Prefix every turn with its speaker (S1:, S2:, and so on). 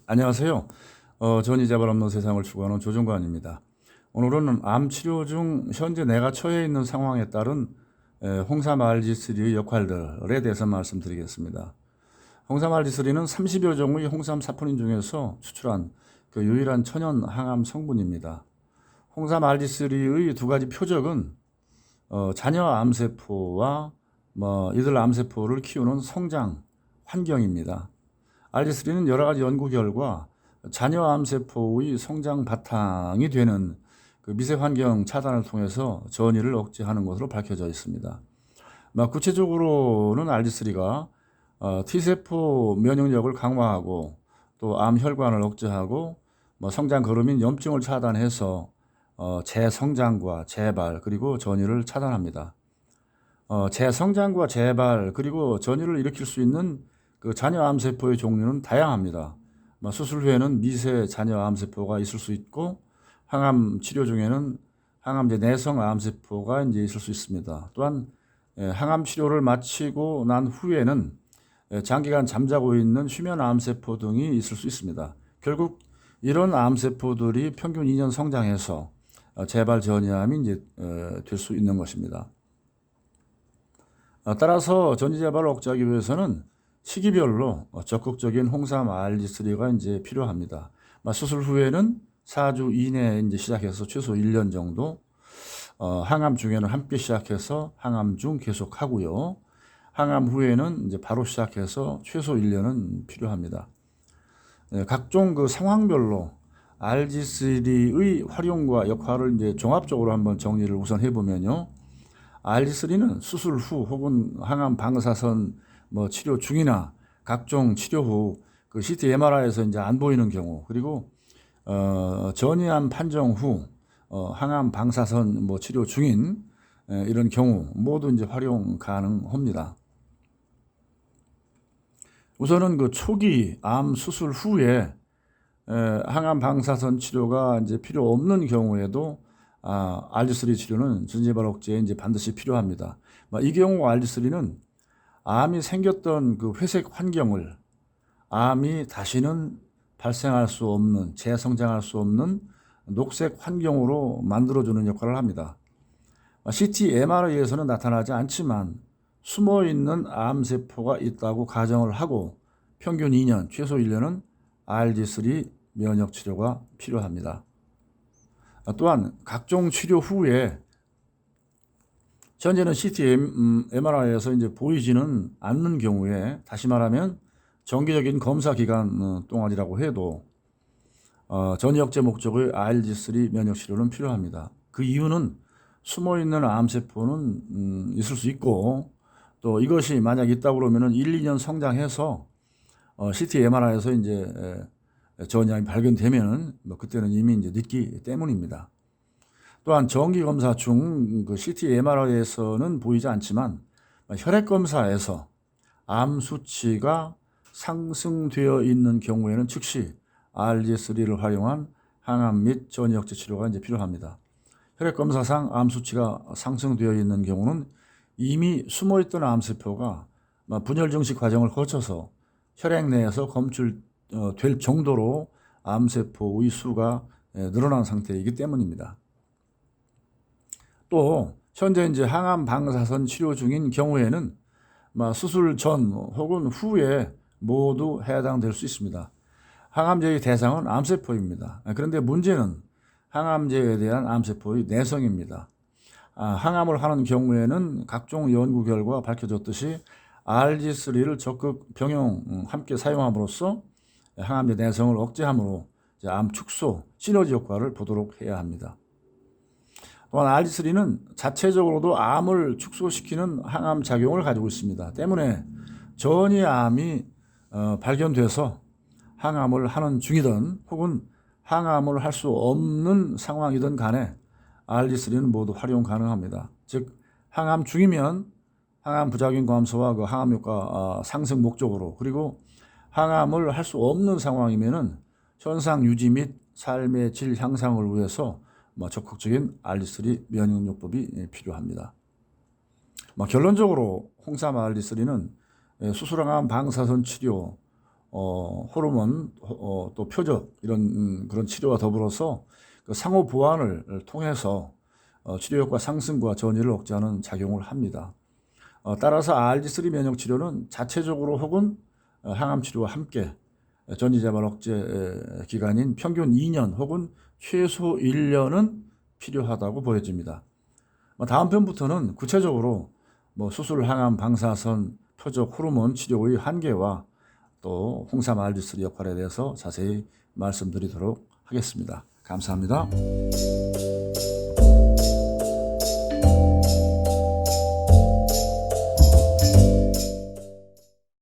S1: 안녕하세요. 전이재발 없는 세상을 추구하는 조종관입니다. 오늘은 암 치료 중 현재 내가 처해 있는 상황에 따른 홍삼 RG3의 역할들에 대해서 말씀드리겠습니다. 홍삼 RG3는 30여 종의 홍삼 사포닌 중에서 추출한 그 유일한 천연 항암 성분입니다. 홍삼 RG3의 두 가지 표적은 자녀 암세포와 이들 암세포를 키우는 성장 환경입니다. RG3는 여러 가지 연구 결과 자녀 암세포의 성장 바탕이 되는 그 미세 환경 차단을 통해서 전이를 억제하는 것으로 밝혀져 있습니다. 구체적으로는 RG3가 T세포 면역력을 강화하고 또 암 혈관을 억제하고 성장 거름인 염증을 차단해서 재성장과 재발 그리고 전이를 차단합니다. 재성장과 재발 그리고 전이를 일으킬 수 있는 그 자녀 암세포의 종류는 다양합니다. 수술 후에는 미세 자녀 암세포가 있을 수 있고 항암 치료 중에는 항암제 내성 암세포가 이제 있을 수 있습니다. 또한 항암 치료를 마치고 난 후에는 장기간 잠자고 있는 휴면 암세포 등이 있을 수 있습니다. 결국 이런 암세포들이 평균 2년 성장해서 재발 전이암이 이제 될 수 있는 것입니다. 따라서 전이 재발을 억제하기 위해서는 시기별로 적극적인 홍삼 RG3가 이제 필요합니다. 수술 후에는 4주 이내에 이제 시작해서 최소 1년 정도, 항암 중에는 함께 시작해서 항암 중 계속 하고요. 항암 후에는 이제 바로 시작해서 최소 1년은 필요합니다. 각종 그 상황별로 RG3의 활용과 역할을 이제 종합적으로 한번 정리를 우선 해보면요. RG3는 수술 후 혹은 항암 방사선 치료 중이나 각종 치료 후 그 CT MRI에서 이제 안 보이는 경우 그리고 전이암 판정 후 항암 방사선 치료 중인 이런 경우 모두 이제 활용 가능합니다. 우선은 그 초기 암 수술 후에 항암 방사선 치료가 이제 필요 없는 경우에도 RG3 치료는 전이재발 억제에 이제 반드시 필요합니다. 이 경우 RG3는 암이 생겼던 그 회색 환경을 암이 다시는 발생할 수 없는, 재성장할 수 없는 녹색 환경으로 만들어주는 역할을 합니다. CT MRI에서는 나타나지 않지만 숨어있는 암세포가 있다고 가정을 하고 평균 2년, 최소 1년은 RG3 면역치료가 필요합니다. 또한 각종 치료 후에 현재는 CT MRI에서 이제 보이지는 않는 경우에 다시 말하면 정기적인 검사 기간 동안이라고 해도 전이 억제 목적의 RG3 면역 치료는 필요합니다. 그 이유는 숨어있는 암세포는 있을 수 있고 또 이것이 만약 있다고 그러면은 1, 2년 성장해서 CT MRI에서 이제 전이암이 발견되면은 그때는 이미 이제 늦기 때문입니다. 또한 정기 검사 중 그 CT MRI에서는 보이지 않지만 혈액 검사에서 암 수치가 상승되어 있는 경우에는 즉시 RG3를 활용한 항암 및 전이 억제 치료가 이제 필요합니다. 혈액 검사상 암 수치가 상승되어 있는 경우는 이미 숨어있던 암세포가 분열 증식 과정을 거쳐서 혈액 내에서 검출될 정도로 암세포의 수가 늘어난 상태이기 때문입니다. 또 현재 이제 항암 방사선 치료 중인 경우에는 수술 전 혹은 후에 모두 해당될 수 있습니다. 항암제의 대상은 암세포입니다. 그런데 문제는 항암제에 대한 암세포의 내성입니다. 항암을 하는 경우에는 각종 연구 결과 밝혀졌듯이 RG3를 적극 병용 함께 사용함으로써 항암제 내성을 억제함으로 암 축소, 시너지 효과를 보도록 해야 합니다. 또한 RG3는 자체적으로도 암을 축소시키는 항암 작용을 가지고 있습니다. 때문에 전이암이 발견돼서 항암을 하는 중이든 혹은 항암을 할 수 없는 상황이든 간에 RG3는 모두 활용 가능합니다. 즉 항암 중이면 항암 부작용 감소와 그 항암 효과 상승 목적으로 그리고 항암을 할 수 없는 상황이면은 현상 유지 및 삶의 질 향상을 위해서 적극적인 RG3 면역요법이 필요합니다. 결론적으로 홍삼 RG3는 수술항암 방사선 치료, 호르몬, 또 표적 이런 그런 치료와 더불어서 그 상호 보완을 통해서 치료 효과 상승과 전이를 억제하는 작용을 합니다. 따라서 RG3 면역 치료는 자체적으로 혹은 항암 치료와 함께 전이 재발 억제 기간인 평균 2년 혹은 최소 1년은 필요하다고 보여집니다. 다음 편부터는 구체적으로 수술, 항암, 방사선, 표적, 호르몬 치료의 한계와 또 홍삼 RG3 역할에 대해서 자세히 말씀드리도록 하겠습니다. 감사합니다.